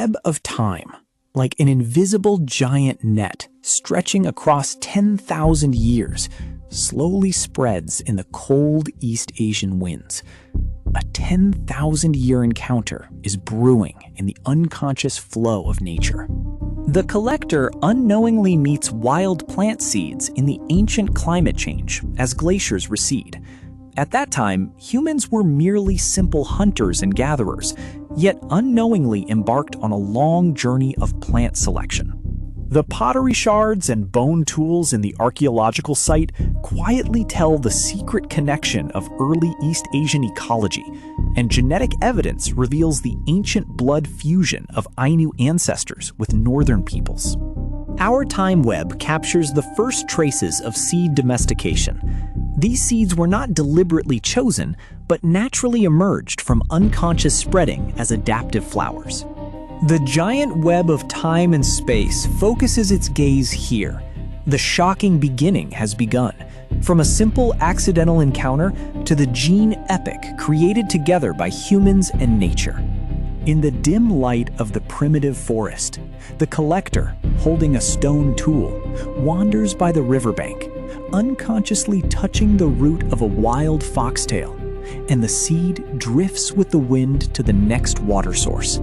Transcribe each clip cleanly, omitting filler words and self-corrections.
web of time, like an invisible giant net stretching across 10,000 years, slowly spreads in the cold East Asian winds. A 10,000-year encounter is brewing in the unconscious flow of nature. The collector unknowingly meets wild plant seeds in the ancient climate change as glaciers recede. At that time, humans were merely simple hunters and gatherers, yet unknowingly embarked on a long journey of plant selection. The pottery shards and bone tools in the archaeological site quietly tell the secret connection of early East Asian ecology, and genetic evidence reveals the ancient blood fusion of Ainu ancestors with northern peoples. Our time web captures the first traces of seed domestication. These seeds were not deliberately chosen, but naturally emerged from unconscious spreading as adaptive flowers. The giant web of time and space focuses its gaze here. The shocking beginning has begun, from a simple accidental encounter to the gene epic created together by humans and nature. In the dim light of the primitive forest, the collector, holding a stone tool, wanders by the riverbank, unconsciously touching the root of a wild foxtail, and the seed drifts with the wind to the next water source.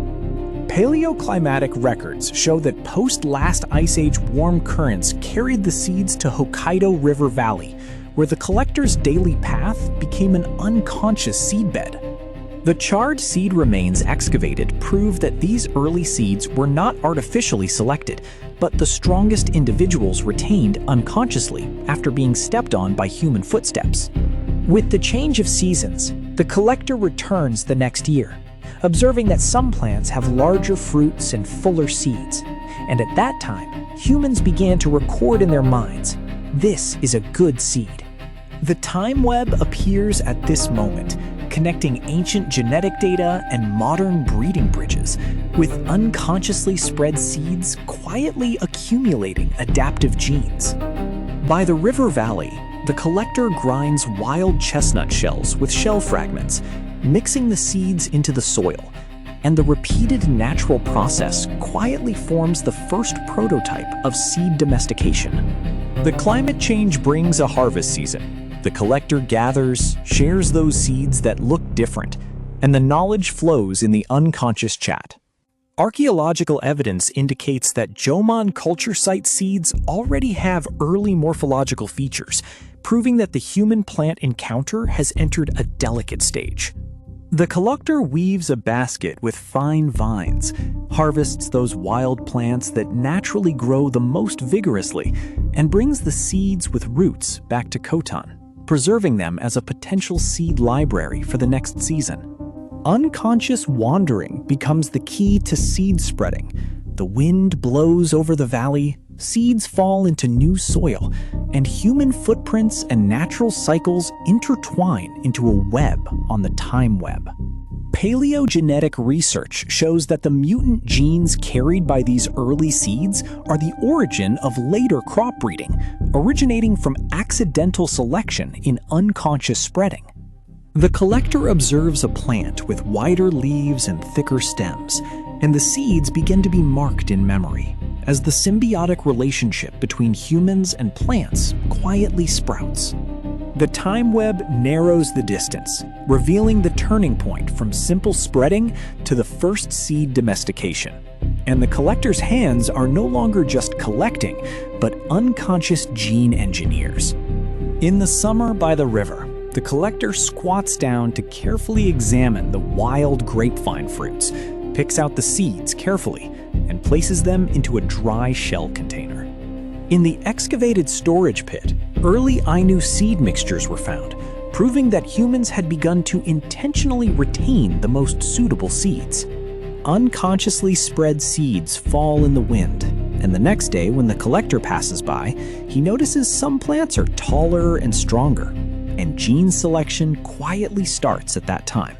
Paleoclimatic records show that post-last Ice Age warm currents carried the seeds to Hokkaido River Valley, where the collector's daily path became an unconscious seedbed. The charred seed remains excavated prove that these early seeds were not artificially selected, but the strongest individuals retained unconsciously after being stepped on by human footsteps. With the change of seasons, the collector returns the next year, observing that some plants have larger fruits and fuller seeds. And at that time, humans began to record in their minds, "This is a good seed." The time web appears at this moment, connecting ancient genetic data and modern breeding bridges, with unconsciously spread seeds quietly accumulating adaptive genes. By the river valley, the collector grinds wild chestnut shells with shell fragments, mixing the seeds into the soil, and the repeated natural process quietly forms the first prototype of seed domestication. The climate change brings a harvest season. The collector gathers, shares those seeds that look different, and the knowledge flows in the unconscious chat. Archaeological evidence indicates that Jomon culture site seeds already have early morphological features, proving that the human-plant encounter has entered a delicate stage. The collector weaves a basket with fine vines, harvests those wild plants that naturally grow the most vigorously, and brings the seeds with roots back to Khotan, preserving them as a potential seed library for the next season. Unconscious wandering becomes the key to seed spreading. The wind blows over the valley, seeds fall into new soil, and human footprints and natural cycles intertwine into a web on the time web. Paleogenetic research shows that the mutant genes carried by these early seeds are the origin of later crop breeding, originating from accidental selection in unconscious spreading. The collector observes a plant with wider leaves and thicker stems, and the seeds begin to be marked in memory, as the symbiotic relationship between humans and plants quietly sprouts. The time web narrows the distance, revealing the turning point from simple spreading to the first seed domestication. And the collector's hands are no longer just collecting, but unconscious gene engineers. In the summer by the river, the collector squats down to carefully examine the wild grapevine fruits, picks out the seeds carefully, and places them into a dry shell container. In the excavated storage pit, early Ainu seed mixtures were found, proving that humans had begun to intentionally retain the most suitable seeds. Unconsciously spread seeds fall in the wind, and the next day when the collector passes by, he notices some plants are taller and stronger, and gene selection quietly starts at that time.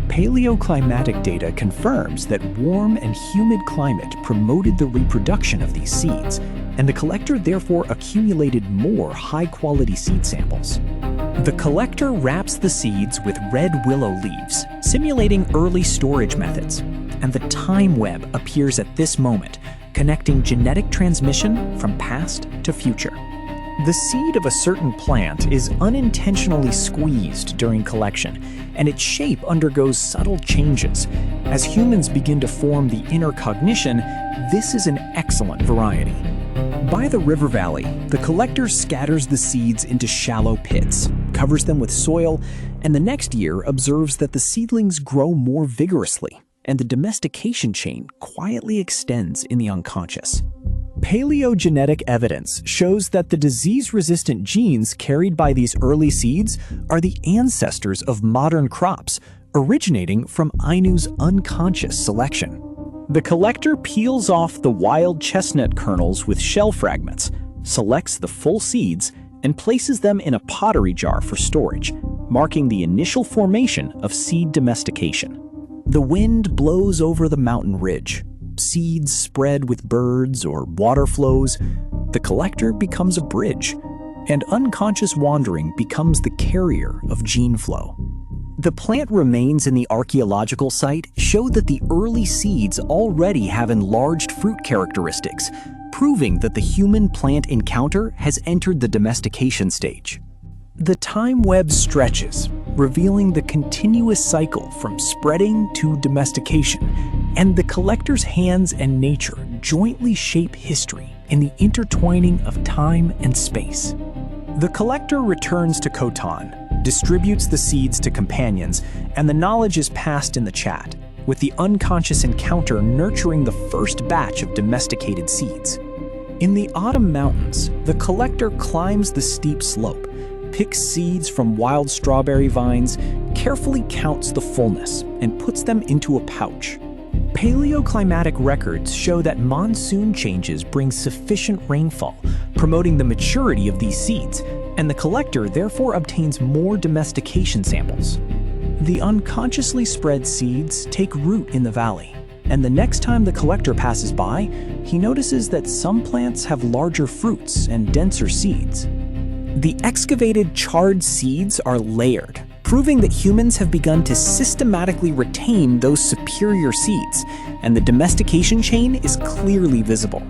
Paleoclimatic data confirms that warm and humid climate promoted the reproduction of these seeds, and the collector therefore accumulated more high-quality seed samples. The collector wraps the seeds with red willow leaves, simulating early storage methods, and the time web appears at this moment, connecting genetic transmission from past to future. The seed of a certain plant is unintentionally squeezed during collection, and its shape undergoes subtle changes. As humans begin to form the inner cognition, this is an excellent variety. By the river valley, the collector scatters the seeds into shallow pits, covers them with soil, and the next year observes that the seedlings grow more vigorously, and the domestication chain quietly extends in the unconscious. Paleogenetic evidence shows that the disease-resistant genes carried by these early seeds are the ancestors of modern crops, originating from Ainu's unconscious selection. The collector peels off the wild chestnut kernels with shell fragments, selects the full seeds, and places them in a pottery jar for storage, marking the initial formation of seed domestication. The wind blows over the mountain ridge. Seeds spread with birds or water flows. The collector becomes a bridge, and unconscious wandering becomes the carrier of gene flow. The plant remains in the archaeological site show that the early seeds already have enlarged fruit characteristics, proving that the human-plant encounter has entered the domestication stage. The time web stretches, revealing the continuous cycle from spreading to domestication, and the collector's hands and nature jointly shape history in the intertwining of time and space. The collector returns to Khotan, distributes the seeds to companions, and the knowledge is passed in the chat, with the unconscious encounter nurturing the first batch of domesticated seeds. In the autumn mountains, the collector climbs the steep slope, picks seeds from wild strawberry vines, carefully counts the fullness, and puts them into a pouch. Paleoclimatic records show that monsoon changes bring sufficient rainfall, promoting the maturity of these seeds, and the collector therefore obtains more domestication samples. The unconsciously spread seeds take root in the valley, and the next time the collector passes by, he notices that some plants have larger fruits and denser seeds. The excavated charred seeds are layered, proving that humans have begun to systematically retain those superior seeds, and the domestication chain is clearly visible.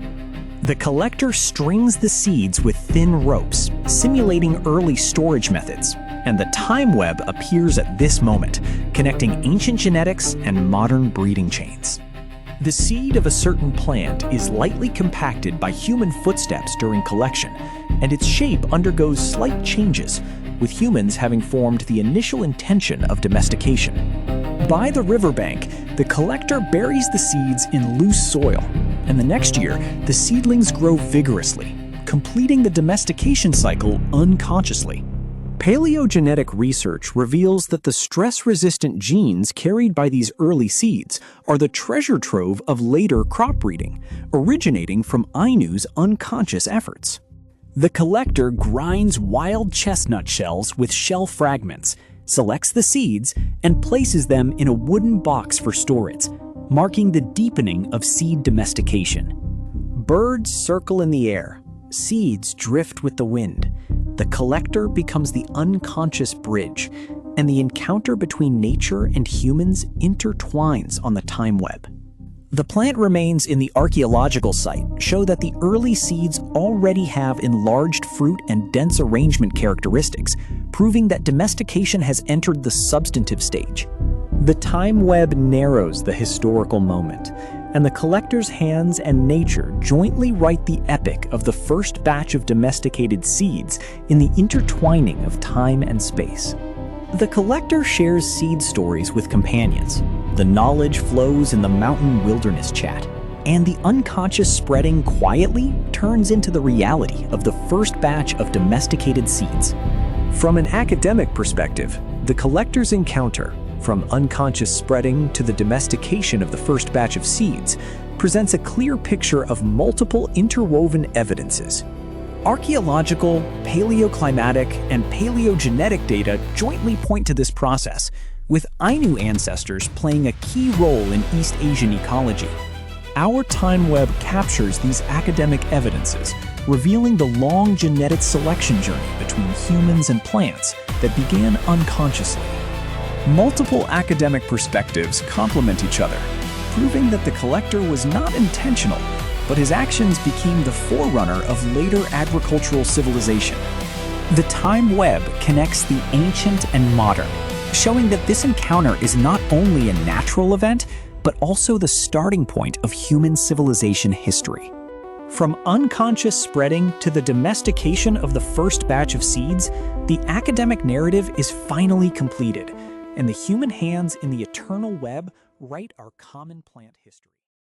The collector strings the seeds with thin ropes, simulating early storage methods, and the time web appears at this moment, connecting ancient genetics and modern breeding chains. The seed of a certain plant is lightly compacted by human footsteps during collection, and its shape undergoes slight changes, with humans having formed the initial intention of domestication. By the riverbank, the collector buries the seeds in loose soil, and the next year, the seedlings grow vigorously, completing the domestication cycle unconsciously. Paleogenetic research reveals that the stress-resistant genes carried by these early seeds are the treasure trove of later crop breeding, originating from Ainu's unconscious efforts. The collector grinds wild chestnut shells with shell fragments, selects the seeds, and places them in a wooden box for storage, marking the deepening of seed domestication. Birds circle in the air, seeds drift with the wind. The collector becomes the unconscious bridge, and the encounter between nature and humans intertwines on the time web. The plant remains in the archaeological site show that the early seeds already have enlarged fruit and dense arrangement characteristics, proving that domestication has entered the substantive stage. The time web narrows the historical moment, and the collector's hands and nature jointly write the epic of the first batch of domesticated seeds in the intertwining of time and space. The collector shares seed stories with companions. The knowledge flows in the mountain wilderness chat, and the unconscious spreading quietly turns into the reality of the first batch of domesticated seeds. From an academic perspective, the collector's encounter, from unconscious spreading to the domestication of the first batch of seeds, presents a clear picture of multiple interwoven evidences. Archaeological, paleoclimatic, and paleogenetic data jointly point to this process, with Ainu ancestors playing a key role in East Asian ecology. Our time web captures these academic evidences, revealing the long genetic selection journey between humans and plants that began unconsciously. Multiple academic perspectives complement each other, proving that the collector was not intentional, but his actions became the forerunner of later agricultural civilization. The time web connects the ancient and modern, showing that this encounter is not only a natural event, but also the starting point of human civilization history. From unconscious spreading to the domestication of the first batch of seeds, the academic narrative is finally completed, and the human hands in the eternal web write our common plant history.